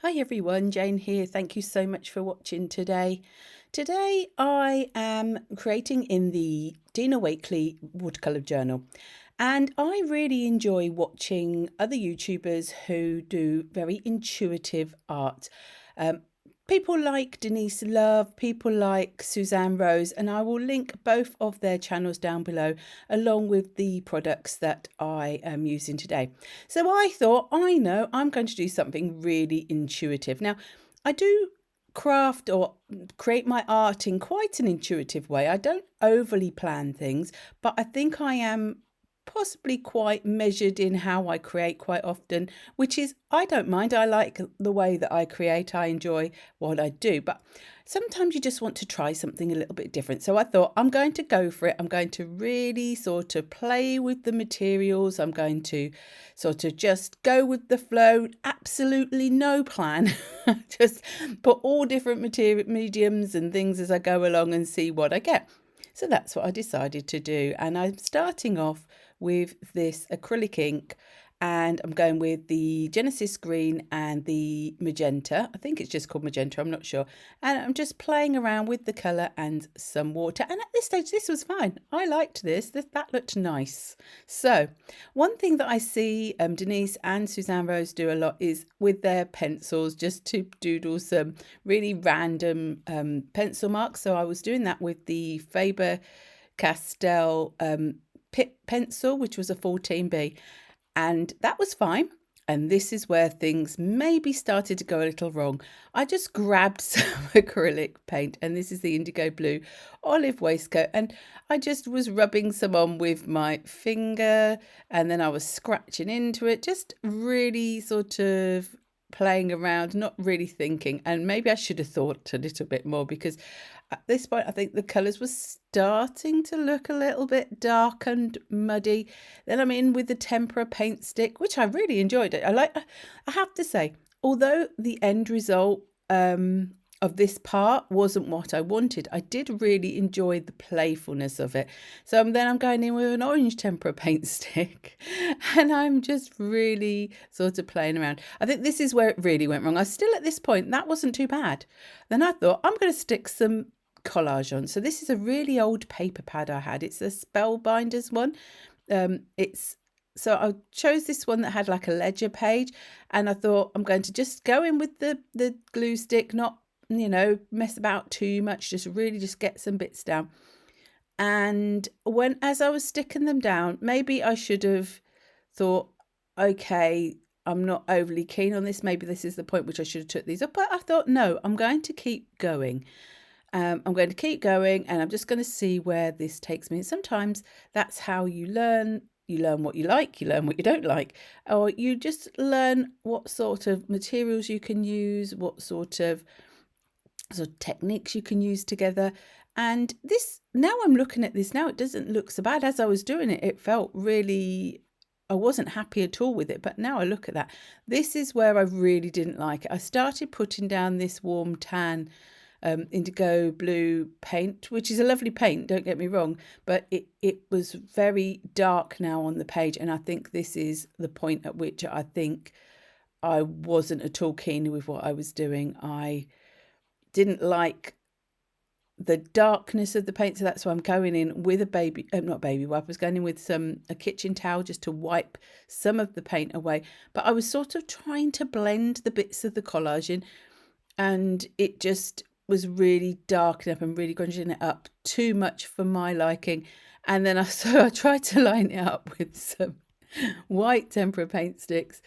Hi everyone, Jane here. Thank you so much for watching today. Today I am creating in the Dina Wakley watercolour journal, and I really enjoy watching other YouTubers who do very intuitive art. People like Denise Love, people like Suzanne Rose, and I will link both of their channels down below along with the products that I am using today. So I thought, I know I'm going to do something really intuitive. Now, I do craft or create my art in quite an intuitive way. I don't overly plan things, but I think I am possibly quite measured in how I create quite often, which is, I don't mind. I like the way that I create. I enjoy what I do, but sometimes you just want to try something a little bit different. So I thought, I'm going to go for it. I'm going to really sort of play with the materials. I'm going to sort of just go with the flow. Absolutely no plan. Just put all different mediums and things as I go along and see what I get. So that's what I decided to do. And I'm starting off with this acrylic ink, and I'm going with the Genesis green and the magenta. I think it's just called magenta, I'm not sure. And I'm just playing around with the colour and some water. And at this stage, this was fine. I liked this. That looked nice. So one thing that I see Denise and Suzanne Rose do a lot is with their pencils, just to doodle some really random pencil marks. So I was doing that with the Faber Castel Pitt pencil, which was a 14B, and that was fine. And this is where things maybe started to go a little wrong. I just grabbed some acrylic paint, and this is the Indigo Blue Olive Waistcoat, and I just was rubbing some on with my finger, and then I was scratching into it, just really sort of playing around, not really thinking. And maybe I should have thought a little bit more, because at this point I think the colours were starting to look a little bit dark and muddy. Then I'm in with the tempera paint stick, which I really enjoyed it. I have to say, although the end result of this part wasn't what I wanted, I did really enjoy the playfulness of it. So then I'm going in with an orange tempera paint stick, and I'm just really sort of playing around. I think this is where it really went wrong. I was still at this point, that wasn't too bad. Then I thought, I'm going to stick some collage on. So this is a really old paper pad I had. It's a Spellbinders one. So I chose this one that had like a ledger page, and I thought, I'm going to just go in with the glue stick, not mess about too much, just really just get some bits down. And as I was sticking them down, maybe I should have thought, okay, I'm not overly keen on this. Maybe this is the point which I should have took these up. But I thought, no, I'm going to keep going. I'm going to keep going, and I'm just going to see where this takes me. And sometimes that's how you learn. You learn what you like, you learn what you don't like, or you just learn what sort of materials you can use, what sort of techniques you can use together. And this, now I'm looking at this now, it doesn't look so bad. As I was doing it, it felt really, I wasn't happy at all with it. But now I look at that, this is where I really didn't like it. I started putting down this warm tan indigo blue paint, which is a lovely paint, don't get me wrong, but it was very dark now on the page. And I think this is the point at which I think I wasn't at all keen with what I was doing. I didn't like the darkness of the paint, so that's why I'm going in with a not baby wipe. I was going in with a kitchen towel just to wipe some of the paint away. But I was sort of trying to blend the bits of the collage in, and it just was really darkening up and really grunging it up too much for my liking. And then I tried to line it up with some white tempera paint sticks,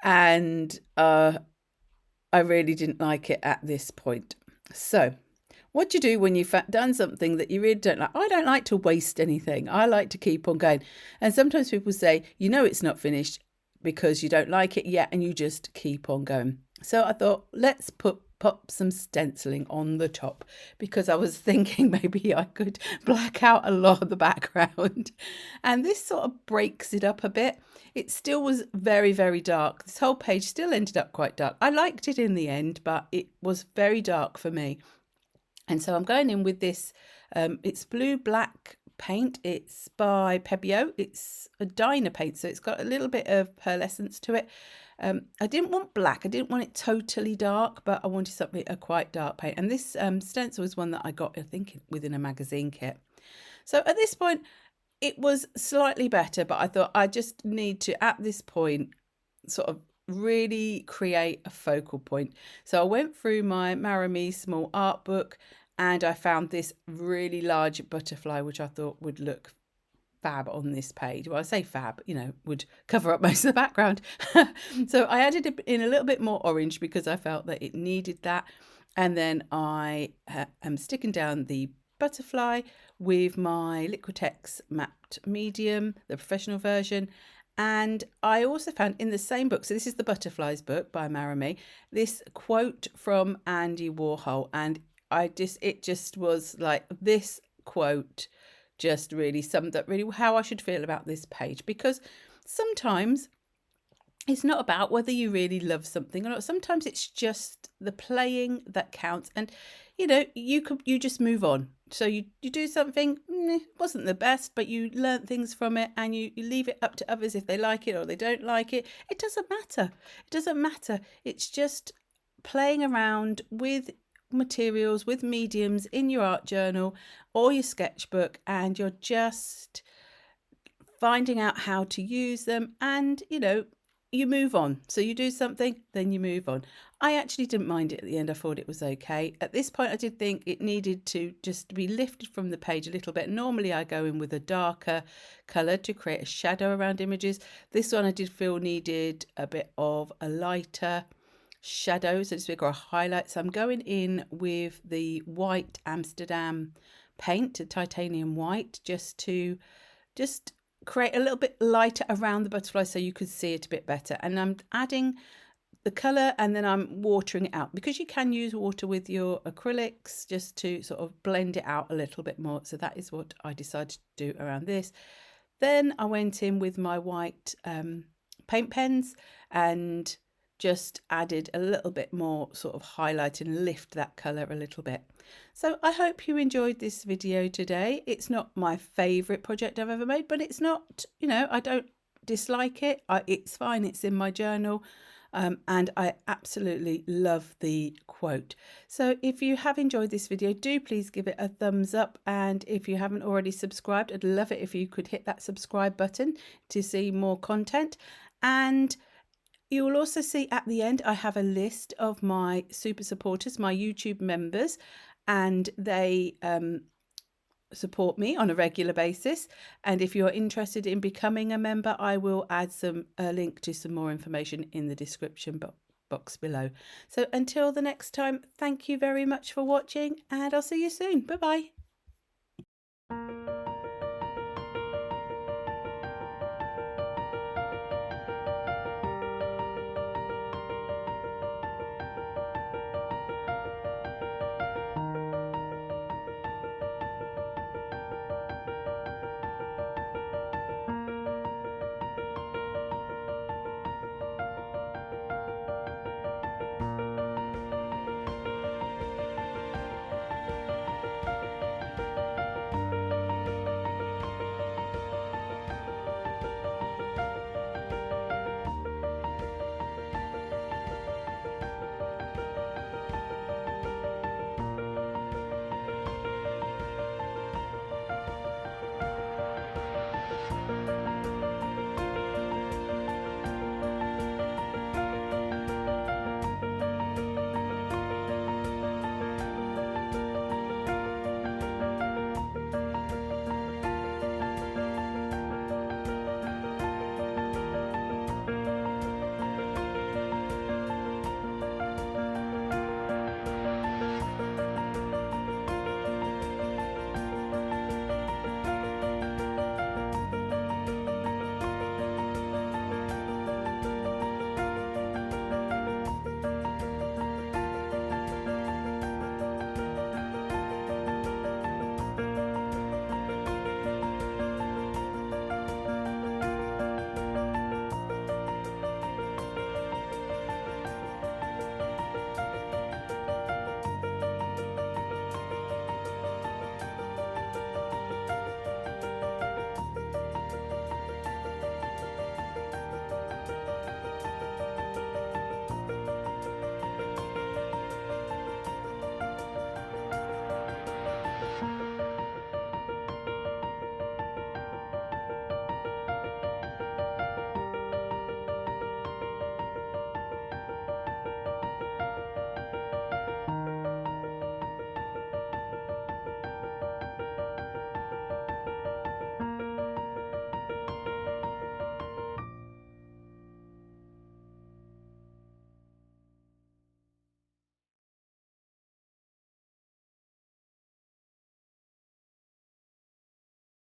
and I really didn't like it at this point. So what do you do when you've done something that you really don't like? I don't like to waste anything. I like to keep on going. And sometimes people say, it's not finished because you don't like it yet, and you just keep on going. So I thought, let's pop some stenciling on the top, because I was thinking maybe I could black out a lot of the background. And this sort of breaks it up a bit. It still was very, very dark. This whole page still ended up quite dark. I liked it in the end, but it was very dark for me. And so I'm going in with this, it's blue black paint. It's by Pebeo. It's a Dyna paint, so it's got a little bit of pearlescence to it. I didn't want black. I didn't want it totally dark, but I wanted something, a quite dark paint. And this stencil was one that I got, I think, within a magazine kit. So at this point, it was slightly better, but I thought I just need to, at this point, sort of really create a focal point. So I went through my Maremi small art book and I found this really large butterfly, which I thought would look fab on this page. Well, I say fab, you know, would cover up most of the background. So I added in a little bit more orange because I felt that it needed that. And then I am sticking down the butterfly with my Liquitex matte medium, the professional version. And I also found in the same book, so this is the Butterflies book by Maremi, this quote from Andy Warhol. And it just was like, this quote just really summed up really how I should feel about this page, because sometimes it's not about whether you really love something or not. Sometimes it's just the playing that counts, and you know, you just move on. So you do something, wasn't the best, but you learn things from it, and you leave it up to others if they like it or they don't like it. It doesn't matter. It doesn't matter. It's just playing around with materials, with mediums in your art journal or your sketchbook, and you're just finding out how to use them, and you know, you move on. So you do something, then you move on. I actually didn't mind it at the end. I thought it was okay. At this point, I did think it needed to just be lifted from the page a little bit. Normally, I go in with a darker colour to create a shadow around images. This one I did feel needed a bit of a lighter shadow, so to speak, or a highlight. So I'm going in with the white Amsterdam paint, a titanium white, just to create a little bit lighter around the butterfly so you could see it a bit better. And I'm adding the colour and then I'm watering it out, because you can use water with your acrylics just to sort of blend it out a little bit more. So that is what I decided to do around this. Then I went in with my white paint pens and just added a little bit more sort of highlight and lift that colour a little bit. So I hope you enjoyed this video today. It's not my favourite project I've ever made, but it's not, you know, I don't dislike it. It's fine. It's in my journal. And I absolutely love the quote. So if you have enjoyed this video, do please give it a thumbs up. And if you haven't already subscribed, I'd love it if you could hit that subscribe button to see more content. And you will also see at the end, I have a list of my super supporters, my YouTube members, and they support me on a regular basis. And if you're interested in becoming a member, I will add a link to some more information in the description box below. So until the next time, thank you very much for watching, and I'll see you soon. Bye bye.